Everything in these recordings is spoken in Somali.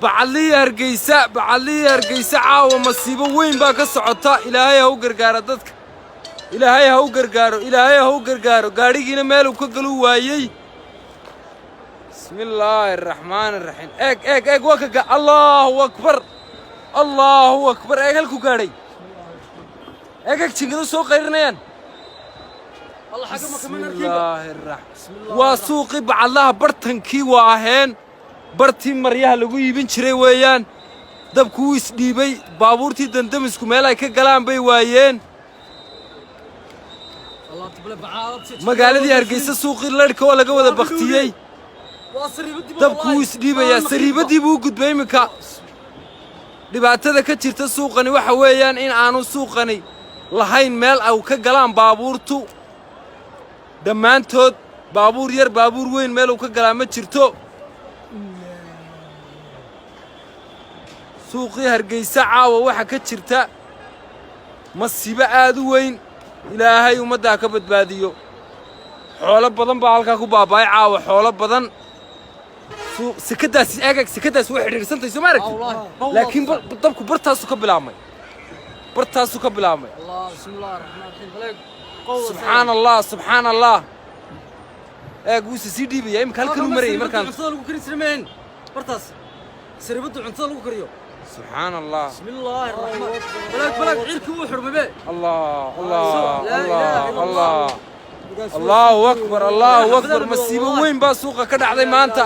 بعلي هرقيسة عاوة مصيبة وين باك الصعطاء إلهي هو قرقارة ضدك إلهي هو قرقارة قاريقنا مالو كقلو وايي بسم الله الرحمن الرحيم اك وكا الله أكبر اك هلكو قاري اك تشنقدو سو قيرنيان بسم الله الرحمن وسوقي بعلها برتنكي واهين bartii maryaha lagu iibin jiray weeyaan dabku uu isdhiibay baabuurtii dandamisku meel ay ka galaan bay waayeen magaaladii Hargeysa suuqii ladhka oo laga wada baqtiyay dabku uu isdhiibaya sariibadii buu gudbay imika dhibaatada ka jirta suuqani waxa weeyaan in aanu suuqani lahayn meel ay ka galaan baabuurtu dhammaantood baabuur yar baabuur weyn meel uu ka galaa ma jirto suuqii Hargeysa caawa waxa ka jirta masiibo aad u weyn ilaahay ummadda ka badbaadiyo xoolo badan baa halka ku baabay caawa xoolo badan suuq sikadaas way xiriirsantay Soomaaliya laakiin dabku bartaasu ka bilaabmay الله بسم الله الرحمن الرحيم سبحان الله guus si dhiibaya imka halkan u maray markaan cuntada lagu karin sameeyeen bartaas sariibada cuntada lagu kariyo سبحان الله بسم الله الرحمن الرحيم بلاك عيرك و حرمبه الله أكبر مصيبة وين با سوقا كدحداي maanta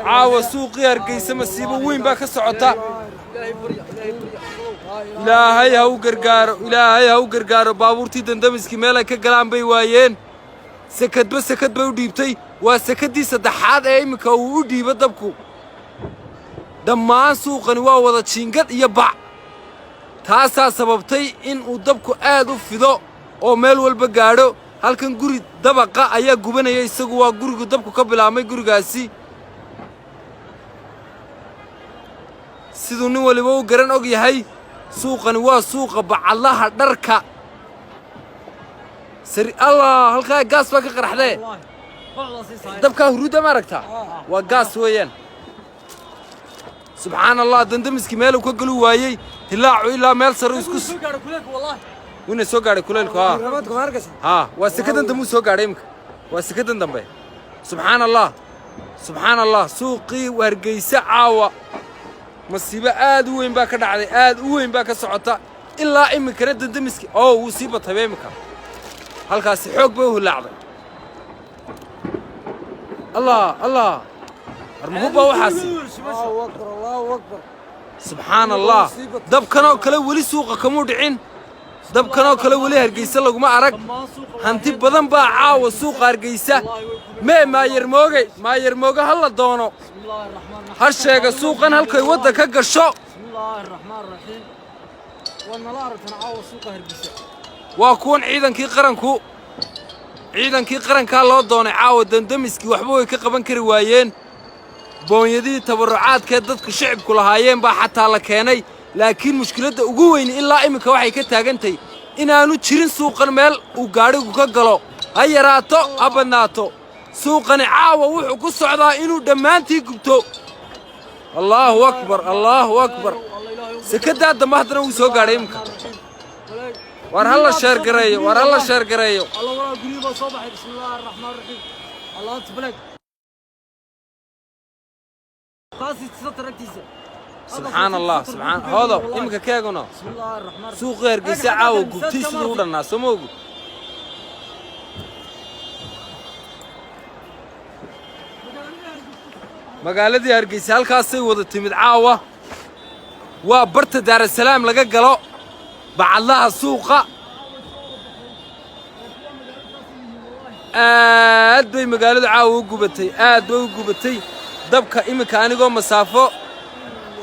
caawa suuqii Hargeysa masiibo weyn baa ka socota ilaahay ha u gargaaro baabuurtii dandamiski meel ay ka galaan bay waayeen sakad bay u dhiibtay waa sakadii saddexaad ee imika uu u dhiibo dabku dhammaan suuqani waa wada jiingad iyo bac taasaa sababtay in uu dabku aad u fido oo meel walba gaadho halkan guri dabaqa ayaa gubanaya isagu waa gurigu dabku ka bilaabmay gurigaasi sidoo nin waliba uu garan og yahay suuqani waa suuqa bacalaha dharka سري الله هالكا قاس باك قرحده دبكا هروده ما ركتا وقاس ويان سبحان الله دندمسكي ميلو كقلو وايي هلاعو إلا ميل سرو اسكس وين سو غاري كليلكو ها واسكدن دمو سو غاري امك واسكدن دمبي سبحان الله سوقي وهرغيسا عاوا مصيبه aad u weyn baa ka dhacday aad u weyn baa ka socota ilaa imika dendemiski oo uu sii batay imika halkaasi xoog bay u hulaacday الله armuhuba waxaasi الله أكبر سبحان الله dabkanoo kale wali suuqa kamu dhicin dabkanoo kale wali Hargeysa laguma arag hanti badan baa caawa suuqa Hargeysa maayar mooge hal doono har sheega suuqan halkay wada ka gasho بسم الله الرحمن الرحيم والنلارة عاوة سوق هرقيسة waa kuwan ciidankii qaranka loo doonay caawa dandamiski waxba way ka qaban kari waayeen boonyadii tabarucaadka dadka shacabku lahaayeen baa xataa la keenay laakiin mushkiladda ugu weyn ilaa imika waxay ka taagantay inaanu jirin suuqan meel uu gaarigu ka galo ha yaraato ha badnaato suuqani caawa wuxuu ku socdaa inuu dhammaantii gubto allahu akbar sakadaa dambe haddana wuu soo gaadhay imika war halla sheer gareeyo الله قريبا صباح بسم الله الرحمن الرحيم الله تبارك قاسي ستركتيسه سبحان الله هذا imika keegano بسم الله الرحمن الرحيم suuq Hargeysa caawa gubtay sidoo u dhanaa samoogu magaaladii Hargeysa halkaas ay wada timid caawa waa barta Daar Salaam laga galo bacalaha suuqa aad bay magaalada caawa u gubatay dabka imika anigoo masaafo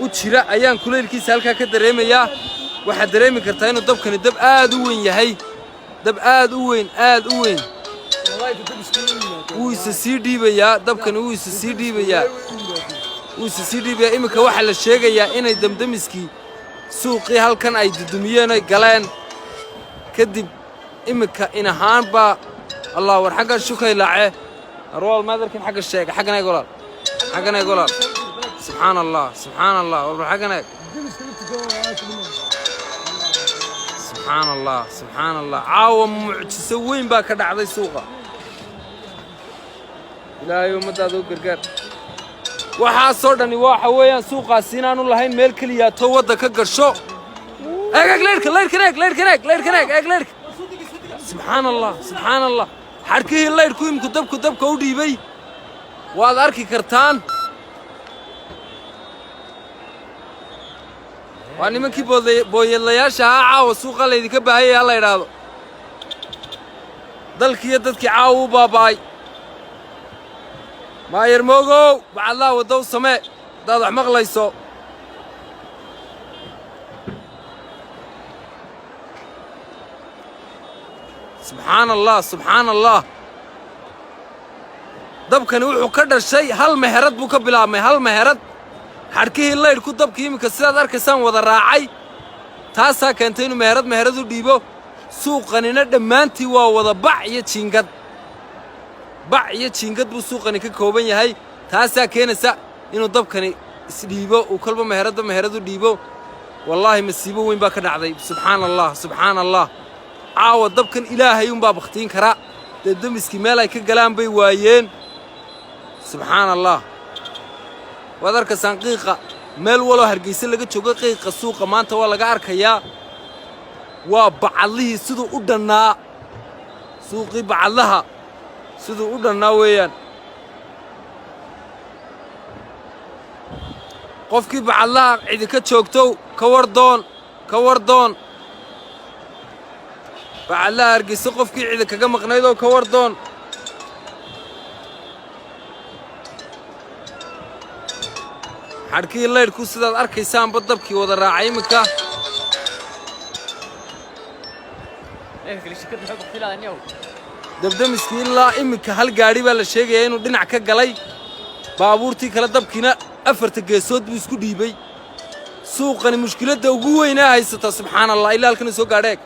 u jira ayaan kuleelkiisa halka ka dareemayaa waxa dareemi kartaa inuu dabkani dab aad u weyn yahay dab aad u weyn wuu isa sii dhiibayaa dabkani wuu isa sii dhiibayaa imika waxa la sheegayaa inay damdamiskii suuqii halkan ay dudumiyeen ay galeen kadib imika in ahaan baa الله ور حق الشوكة يلعه روال ما ذكر حق الشيء حقنا يقولال سبحان الله سبحان الله وبرحقنا سبحان الله سبحان الله عاوم معجسوين باك دعدي سوقه إلهي ومدادو قرقر waxaa soo dhani waxa weeyaan suuqaas inaanu lahayn meel kaliya to wada ka gasho eeg leerka subxaan allah xarkihii leerku imku dabka u dhiibay waad arki kartaan waa nimankii booyadlayaasha ahaa caawa suuqa laydinka baahayay ha la idhaahdo dalkiiyo dadkii caawa u baaba'ay maayar moogow bacadlaha waddow samee haddaad wax maqlayso subxaan allah dabkani wuxuu ka dhashay hal meherad buu ka bilaabmay hal meherad xadhkihii laydhku dabkii iminka sidaad arkaysaan wada raacay taasaa keentay inuu meherad u dhiibo suuqanina dhammaantii waa wada bac iyo jiingad buu suuqani ka kooban yahay taasaa keenaysa inuu dabkani isdhiibo uu kolba meherad u dhiibo wallaahi masiibo weyn baa ka dhacday subxaan allah caawa dabkan ilaahay unbaa bakhtiin karaa dabdamiskii meel ay ka galaan bay waayeen subxaan allah waad arkaysaan qiiqa meel waloo hargeysa laga joogo qiiqa suuqa maanta waa laga arkayaa waa bacadlihii siduu u dhannaa suuqii bacadlaha siduu u dhannaa weeyaan qofkii bacadlaha cidi ka joogtow ka wardoon bacadlaha hargeysa qofkii cidi kaga maqnaydoo ka wardoon xadhkii laydhku sidaad arkaysaanba dabkii wada raacay iminka dabdamiskii ilaa iminka hal gaadhi baa la sheegayaa inuu dhinac ka galay baabuurtii kale dabkiina afarta geesood buu isku dhiibay suuqani mushkiladda ugu weynaa haysataa subxaan allah ilaa halkana soo gaadheeg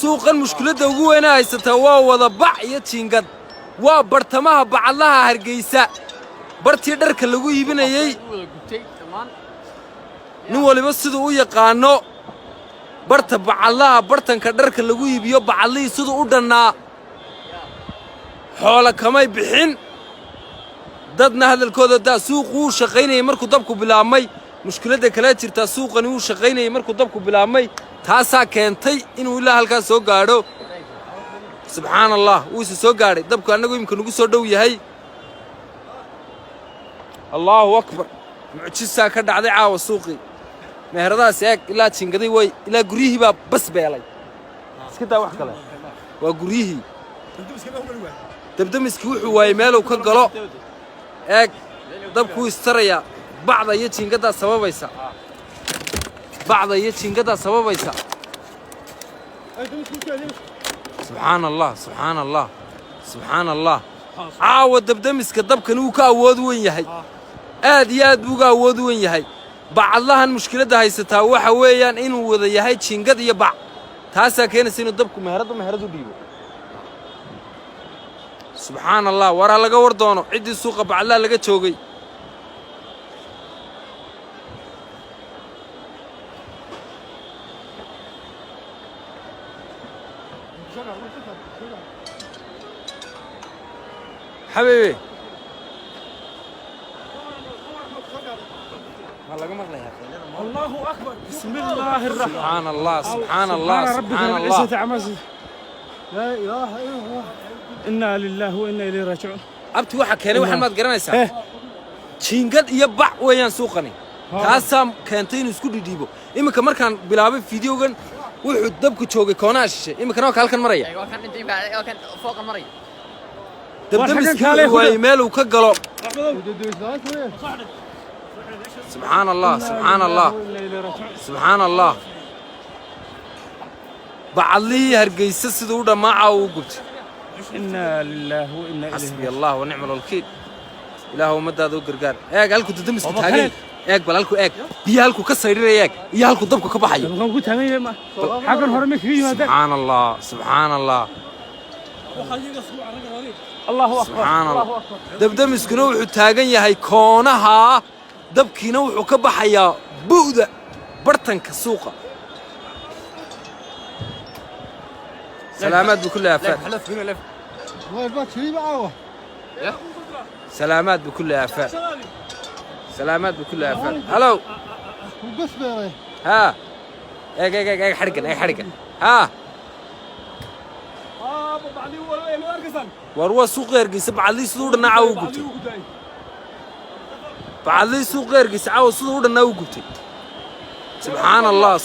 suuqan mushkiladda ugu weynaa haysataa waa wada bac iyo jiingad waa bartamaha bacadlaha hargeysa bartii dharka lagu iibinayey nin waliba siduu u yaqaanno barta bacadlaha bartanka dharka lagu iibiyo bacadlihii siduu u dhannaa xoola kamay bixin dadna hadalkooda daa suuqu wuu shaqaynayey markuu dabku bilaabmay mushkiladda kala jirtaa suuqani wuu shaqaynayey markuu dabku bilaabmay taasaa keentay inuu ilaa halkaas soo gaadho subxaan allah wuu isa soo gaadhay dabku annagu imika nagu soo dhow yahay allaahu akbar mucjisaa ka dhacday caawa suuqii meheradaas eeg ilaa jingaday way ilaa guryihii baa bas beelay iska daa wax kale waa guryihii dabdamiskii wuxuu waayey meeluu ka galo eeg dabkuu istarayaa bacda iyo jiingaddaa sababaysa subxaan allah caawa dabdamiska dabkani wuu ka awood weyn yahay aad iyo aad buu uga awood weyn yahay bacadlahan mushkiladda haysataa waxa weeyaan inuu wada yahay jiingad iyo bac taasaa keenaysa inuu dabku meherad u dhiibo subxaan allah waraa laga war doono ciddii suuqa bacadlaha laga joogay حبيبي الله أكبر بسم الله الرحمن سبحان الله سبحان الله سبحان الله لا إله إلا الله إنا لله وإنا إليه راجعون أبتي واحد كان واحد ما تقرنيسا جينجد يبع ويان سوقني تاسام كانتين اسكو ديبو إما كمر كان بلعب فيديو كان وحد دبك تشوقي كوناش إما كانوا كان مريا كان فوق المريا دبدمسكي هو يميل وكقلو سبحان الله سبحان الله سبحان الله بعلي هرقيسة سدودة معه وقلت إنا لله وإنا إليه حسبي الله ونعم الوكيل إله مدى ذو قرقار إياك هلكو تدمسكي تاقين إياك بل بيها هلكو كسيرين إياك إيا هلكو ضبكو كبحي سبحان الله سبحان الله الله أكبر سبحان الله دبدمسكي نوحو تاقين يهي كونها dabkiina wuxuu ka baxayaa bu'da bartanka suuqa سلامات بكل آفات حلف هنا لف والله البات شريبة عاوة سلامات بكل آفات سلامات بكل آفات هلو والقصبة ها اي حرقة اي حرقة ها بعدين ولا ما أركسن warwa suuq Hargeysa bacadii sidoo dhan caaw gubtay bacadii suuq Hargeysa caaw sidoo dhan u gubtay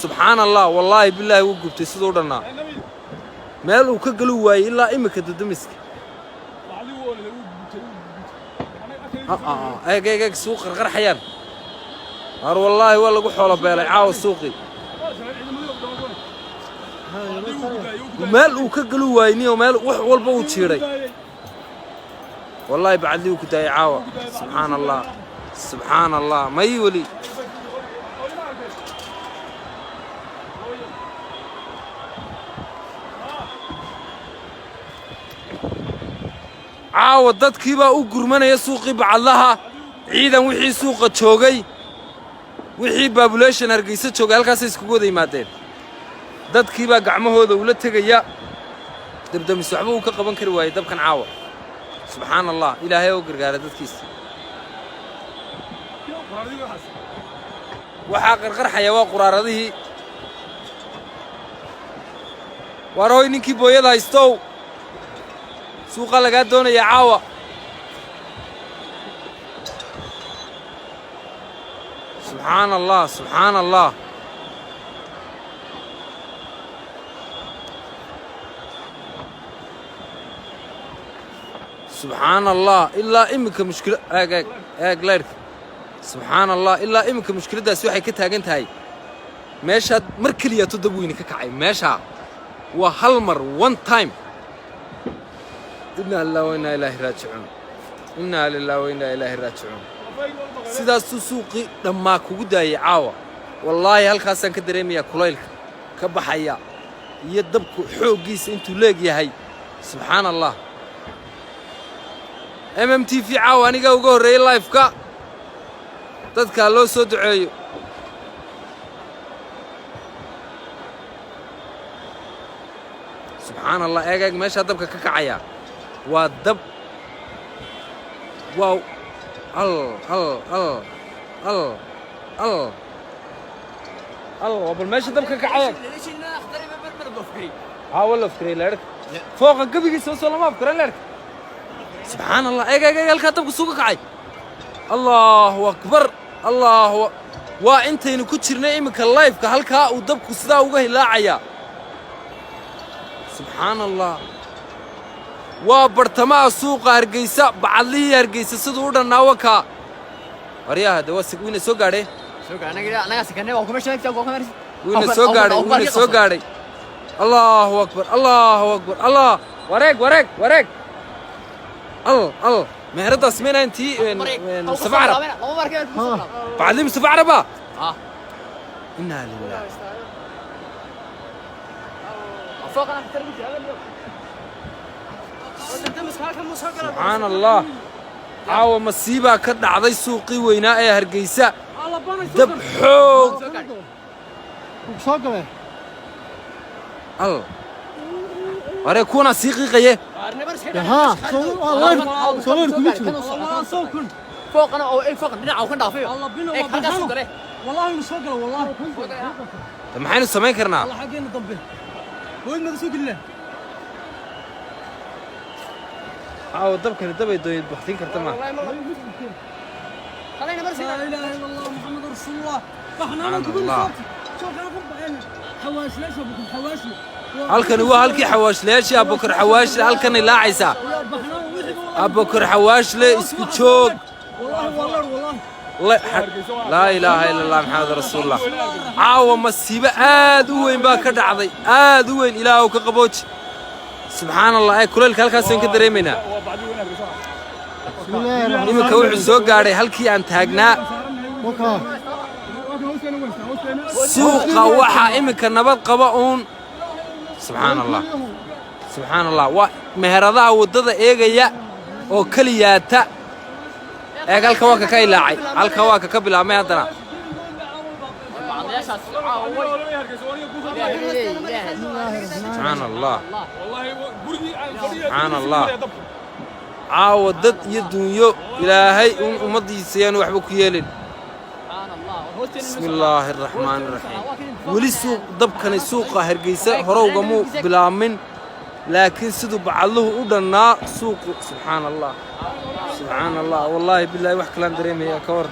subhanallah wallahi billahi u gubtay sidoo dhan meel uu ka gali waayay ilaa imika dadamiska ay suuq qarxayaan har wallahi waa lagu xoolo beelay caaw suuqi meel uu ka gali waayay meel wax walba uu jiiray والله بعد لي وكداي عاوة سبحان الله ما يولي عاوة dadkii baa u gurmanaya suuqii bacadlaha ciidan wixii suuqa joogay wixii population Hargeysa joogay halkaas iskugu wada yimaadeen dadkii baa gacmahooda ula tagaya dabdamis waxba uu ka qaban kari waayay dabkan caawa سبحان الله إلهي وقرقارة دادكيس وحا قرقر حيوان قرارده واروي نينكي بويدا يستو سوقا لقاد دونا يا عاوة سبحان الله سبحان الله سبحان الله إلا إمك مشكلة غيرك سبحان الله إلا إمك مشكلة ده سوحي كتاجنت هاي ماشى مركلية تدبويني كعي ماشى وهالمر one time إنا لله وإنا إليه راجعون إنا لله وإنا إليه راجعون سيدا سوقي لما كودا يعاوى والله هالخاسن كدريمي يا كليلك كبحيا يدبك حوقيس انتو لاقي هاي سبحان الله MMT في عاوانيga ugu horeeyay live-ka dadka loo soo duceeyo subxaan allah eeg meesha dabka ka kacaya waa dab wow bal meesha dabka ka kacaya ها والله فكري لارك فوق قبيقي سوسو لما فكري لارك سبحان الله اي الكاتب سوق كعي الله اكبر الله وانت انو كجرنا امك اللايف كهلكا او دبك سدا uga hilaacaya سبحان الله وبرتما سوق Hargeysa bacadlii Hargeysa sidoo u dhanaawaka wariyaha dawasig wiina soo gaadhay anaga sakanay waa kuma sheegtay waa kuma wiina soo gaadhay الله أكبر الله أكبر الله ورق الله مهرد اسمنا أنتي مصطفى عرب بعدين مصطفى عربة إنا لله سبحان الله عاو مصيبة كد عضي سوقي ويناء هرقيسة دب حوق الله أري كونا سيقي قيه ها صور كميتو فوق أنا أو إيه فوق بنا أو كنا فيه الله بينا إيه هذا سوق والله نسوق والله طب محين السماء كرنا والله حقين نطبه وين ما سوق الله عاو دبك الدب يدو بختين كرتما خلينا مرسي لا إله إلا الله محمد رسول الله فاحنا نقول شوف أنا قبل حواش ليش أبوكم حواشنا halkan waa halkii xawaashleyaashii abukar xawaashle halkan ilaacaysa abukar xawaashle isku joog laa ilaaha illa allah maxamed rasuulullah caawa masiibo aad u weyn baa ka dhacday aad u weyn ilaahow ka qabooji subxaan allah ee kuleylka halkaasaan ka dareemaynaa iminka wuxuu soo gaadhay halkii aan taagnaa suuqa waxaa iminka nabad qaba uun سبحان الله ومهرضها ودada eegaya oo kaliyaata eeg halka waa ka ilaacay halka waa ka bilaabmay haddana بعضياشاس عاوي سبحان الله سبحان الله caawa dad iyo dunyo ilaahay ummadiisa yaan waxba ku yeelin بسم الله الرحمن الرحيم ولي سوق دبكني سوق هرقيسة هروغا مو بلامن لكن سدو بعضله ودنا سوق سبحان الله سبحان الله والله بالله وحك لان دريمي يا كور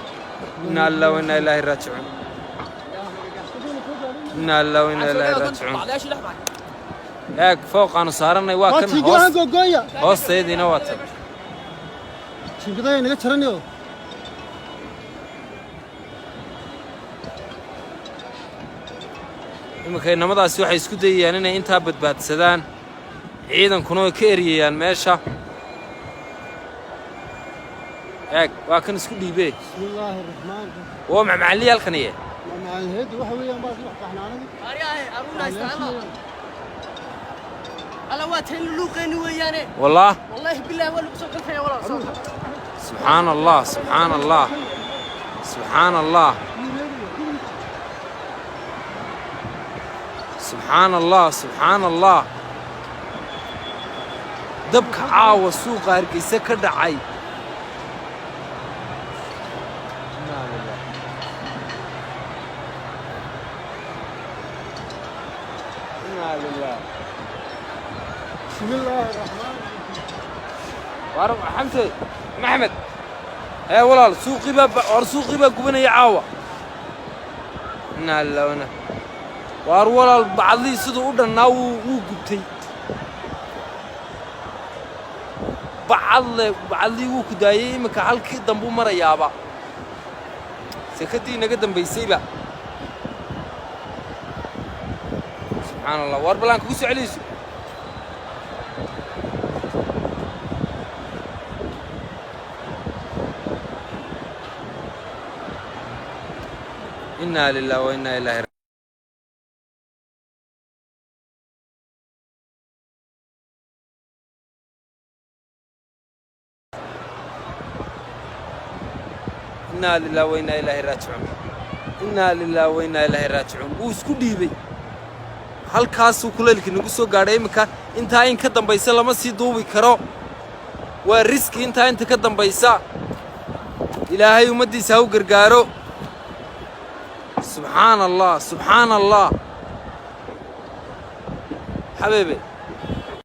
إنا الله وإنا إلهي راجعون إنا الله وإنا إلهي راجعون ياك فوق أنا صارنا واكن هوس سيدي نواتن شنقضايا نقا ترنيو iminka inamadaasi waxay isku dayayaan inay intaa badbaadsadaan ciidankuna way ka eriyayaan meesha eeg waa kan isku dhiibee bismillaahi raxmaan raxiim waa macmacalliya halkan iye macmacalheed waxa weeyaan baas wax qaxnaanadi أرياه أرونا استعلا ألا واتين لوقين ويانه والله والله بالله ولا بسوق يا ولا صوت سبحان الله سبحان الله سبحان الله سبحان الله سبحان الله دبك عاوة سوق هرقيسة كدعي بسم الله الرحمن وارم حمزة محمد يا والله سوقي باب سوقي باب قبنا يا عاوة إنا لله وإنا وار والله بعضي سدو ودنا وقبتي بعضي وكدايي مكا halkii dambu marayaaba sakadii naga dambaysayba سبحان الله war balan ku soo celiso إنا لله وإنا إليه راجعون إنا لله وإنا إليه راجعون إنا لله وإنا إليه راجعون واسكو ديبي halkaasuu kuleelkii nagu soo gaadhay iminka intaa in ka dambaysa lama sii duubi karo waa riski intaa inta ka dambaysa ilaahay ummaddiisa ha u gargaaro سبحان الله سبحان الله حبيبي